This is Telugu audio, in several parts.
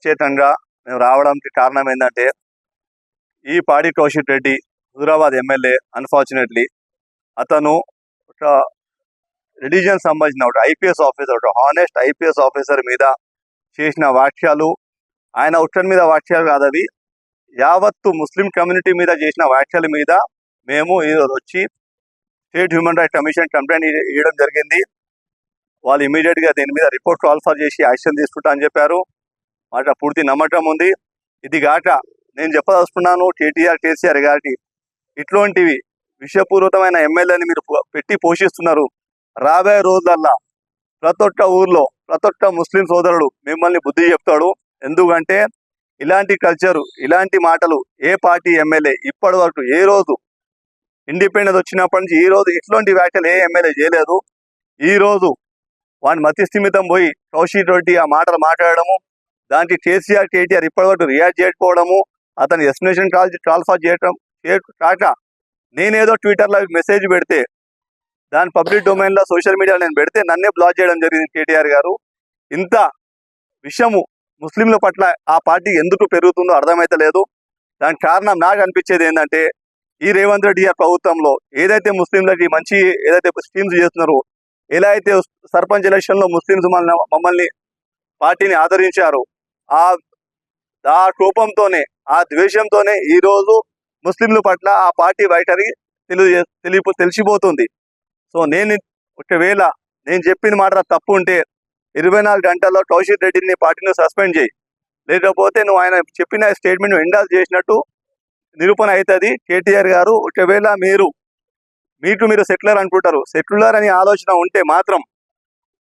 ప్రత్యేకంగా మేము రావడానికి కారణం ఏంటంటే ఈ పాడి కౌశిక్ రెడ్డి హుజరాబాద్ ఎమ్మెల్యే అన్ఫార్చునేట్లీ అతను ఒక రిలీజియన్ సంబంధించిన ఒక ఐపీఎస్ ఆఫీసర్, ఒక హానెస్ట్ ఐపీఎస్ ఆఫీసర్ మీద చేసిన వ్యాఖ్యలు, ఆయన ఉత్తర్ మీద వ్యాఖ్యలు కాదు అవి, యావత్తు ముస్లిం కమ్యూనిటీ మీద చేసిన వ్యాఖ్యల మీద మేము ఈరోజు వచ్చి state human rights commission complaint ఇవ్వడం జరిగింది. వాళ్ళు ఇమీడియట్గా దీని మీద రిపోర్ట్ కాల్ఫర్ చేసి యాక్షన్ తీసుకుంటా అని చెప్పారు. మాట పూర్తి నమ్మకం ఉంది. ఇది కాక నేను చెప్పదలుచుకున్నాను, కేసీఆర్ గారికి ఇట్లాంటివి విషపూరితమైన ఎమ్మెల్యేని మీరు పెట్టి పోషిస్తున్నారు. రాబోయే రోజులల్లా ప్రతి ఒక్క ఊర్లో ప్రతి ఒక్క ముస్లిం సోదరుడు మిమ్మల్ని బుద్ధి చెప్తాడు. ఎందుకంటే ఇలాంటి కల్చరు, ఇలాంటి మాటలు ఏ పార్టీ ఎమ్మెల్యే ఇప్పటి వరకు ఏ రోజు ఇండిపెండెన్స్ వచ్చినప్పటి నుంచి ఈ రోజు ఇట్లాంటి వ్యాఖ్యలు ఏ ఎమ్మెల్యే చేయలేదు. ఈ రోజు వాని మతి స్థిమితం పోయి కౌశిక్ రెడ్డి ఆ మాటలు మాట్లాడము, దానికి కేటీఆర్ ఇప్పటివరకు రియాక్ట్ చేయకపోవడము, అతను ఎస్టిమేషన్ కాల్ఫర్ చేయటం కాక నేనేదో ట్విట్టర్లో మెసేజ్ పెడితే దాని పబ్లిక్ డొమైన్లో సోషల్ మీడియాలో నేను పెడితే నన్నే బ్లాక్ చేయడం జరిగింది కేటీఆర్ గారు. ఇంత విషయము ముస్లింల పట్ల ఆ పార్టీ ఎందుకు పెరుగుతుందో అర్థమైతలేదు. దానికి కారణం నాకు అనిపించేది ఏంటంటే ఈ రేవంత్ రెడ్డి గారి ప్రభుత్వంలో ఏదైతే ముస్లింలకి మంచి ఏదైతే స్కీమ్స్ చేస్తున్నారో, ఎలా అయితే సర్పంచ్ ఎలక్షన్లో ముస్లింస్ మమ్మల్ని పార్టీని ఆదరించారు, ఆ కోపంతోనే ఆ ద్వేషంతోనే ఈరోజు ముస్లింల పట్ల ఆ పార్టీ వైఖరి తెలిసిపోతుంది. సో నేను ఒకవేళ నేను చెప్పిన మాట తప్పు ఉంటే 24 గంటల్లో కౌశిక్ రెడ్డిని పార్టీని సస్పెండ్ చేయి, లేకపోతే నువ్వు ఆయన చెప్పిన స్టేట్మెంట్ ఎండాల్ చేసినట్టు నిరూపణ అవుతుంది. కేటీఆర్ గారు ఒకవేళ మీరు సెటిలర్ అనుకుంటారు, సెటిలర్ అని ఆలోచన ఉంటే మాత్రం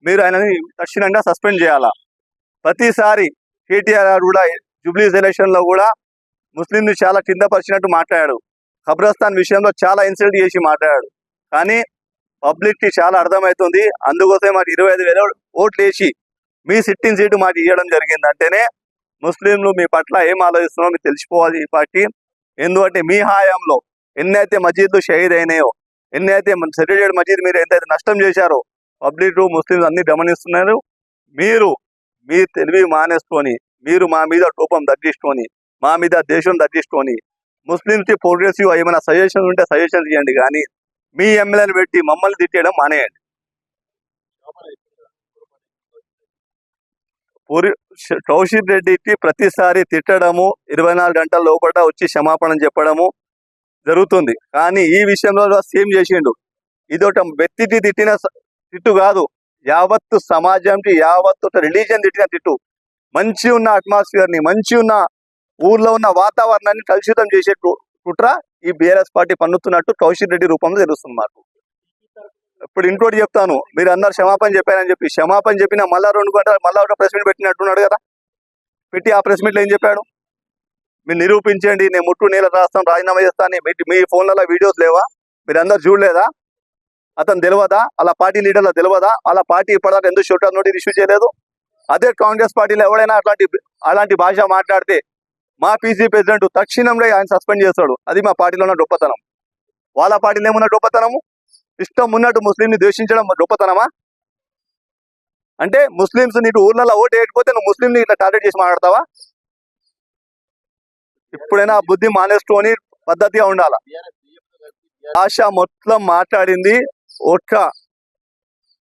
మీరు ఆయనని తక్షణంగా సస్పెండ్ చేయాలా. ప్రతిసారి కేటీఆర్ గారు కూడా జూబ్లీస్ ఎలక్షన్లో కూడా ముస్లింని చాలా కిందపరిచినట్టు మాట్లాడాడు, ఖబ్రస్థాన్ విషయంలో చాలా ఇన్సల్ట్ చేసి మాట్లాడాడు. కానీ పబ్లిక్కి చాలా అర్థమవుతుంది. అందుకోసమే మాకు 25,000 ఓట్లు వేసి మీ సిట్టింగ్ సీటు మాకు ఇవ్వడం జరిగింది. అంటేనే ముస్లింలు మీ పట్ల ఏం ఆలోచిస్తున్నారో మీకు తెలిసిపోవాలి ఈ పార్టీ. ఎందుకంటే మీ హాయంలో ఎన్నైతే మసీదులు షహీద్ అయినాయో, ఎన్నైతే సెటిల్డ్ మసీద్ మీరు ఎంతైతే నష్టం చేశారో పబ్లిక్ ముస్లింలు అన్ని గమనిస్తున్నారు. మీరు మీ తెలివి మానేసుకొని, మీరు మా మీద కోపం తగ్గించుకొని, మా మీద దేశం తగ్గించుకొని, ముస్లింస్కి ప్రోగ్రెసివ్ ఏమైనా సజెషన్స్ ఉంటే సజెషన్స్ ఇవ్వండి, కానీ మీ ఎమ్మెల్యేని పెట్టి మమ్మల్ని తిట్టేయడం మానేయండి. కౌశిక్ రెడ్డికి ప్రతిసారి తిట్టడము, 24 గంటల లోపల వచ్చి క్షమాపణ చెప్పడము జరుగుతుంది. కానీ ఈ విషయంలో సేమ్ చేసిండు. ఇది ఒక వ్యక్తికి తిట్టిన తిట్టు కాదు, యావత్తు సమాజంకి, యావత్తు రిలీజియన్ తిట్టిన తిట్టు. మంచి ఉన్న అట్మాస్ఫియర్ని, మంచి ఉన్న ఊర్లో ఉన్న వాతావరణాన్ని కలుషితం చేసే కుట్ర ఈ బీఆర్ఎస్ పార్టీ పన్నుతున్నట్టు కౌశిక్ రెడ్డి రూపంలో తెలుస్తుంది మాకు. ఇప్పుడు ఇంకోటి చెప్తాను, మీరు అందరు క్షమాపణ చెప్పారని చెప్పి క్షమాపణ చెప్పిన మళ్ళా 2 గంటలు మళ్ళా ఒక ప్రెస్ మీట్ పెట్టినట్టున్నాడు కదా. పెట్టి ఆ ప్రెస్ మీట్లో ఏం చెప్పాడు? మీరు నిరూపించండి, నేను ముట్టు నేల రాస్తాను, రాజీనామా చేస్తాను. మీ ఫోన్లలో వీడియోస్ లేవా? మీరు అందరు చూడలేదా? అతను తెలియదా? అలా పార్టీ లీడర్లో తెలియదా? అలా పార్టీ ఇప్పటిదాకా ఎందుకు షోటర్ నోటీస్ ఇష్యూ చేయలేదు? అదే కాంగ్రెస్ పార్టీలో ఎవరైనా అలాంటి భాష మాట్లాడితే మా పీసీ ప్రెసిడెంట్ తక్షణంలో ఆయన సస్పెండ్ చేస్తాడు. అది మా పార్టీలో ఉన్న గొప్పతనం. వాళ్ళ పార్టీలో ఏమున్న గొప్పతనము? ఇష్టం ఉన్నట్టు ముస్లింని ద్వేషించడం గొప్పతనమా? అంటే ముస్లింస్ నీకు ఊర్లలో ఓటు వేయకపోతే నువ్వు ముస్లింని ఇట్లా టార్గెట్ చేసి మాట్లాడతావా? ఇప్పుడైనా బుద్ధి మానేసుకొని పద్ధతిగా ఉండాలా. భాష మొత్తం మాట్లాడింది ఒక్క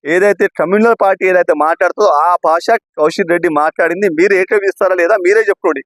ఏదైతే కమ్యూనల్ పార్టీ ఏదైతే మాట్లాడుతుందో ఆ భాష కౌశిక్ రెడ్డి మాట్లాడింది. మీరు ఏకీవిస్తారా లేదా మీరే చెప్పుకోండి.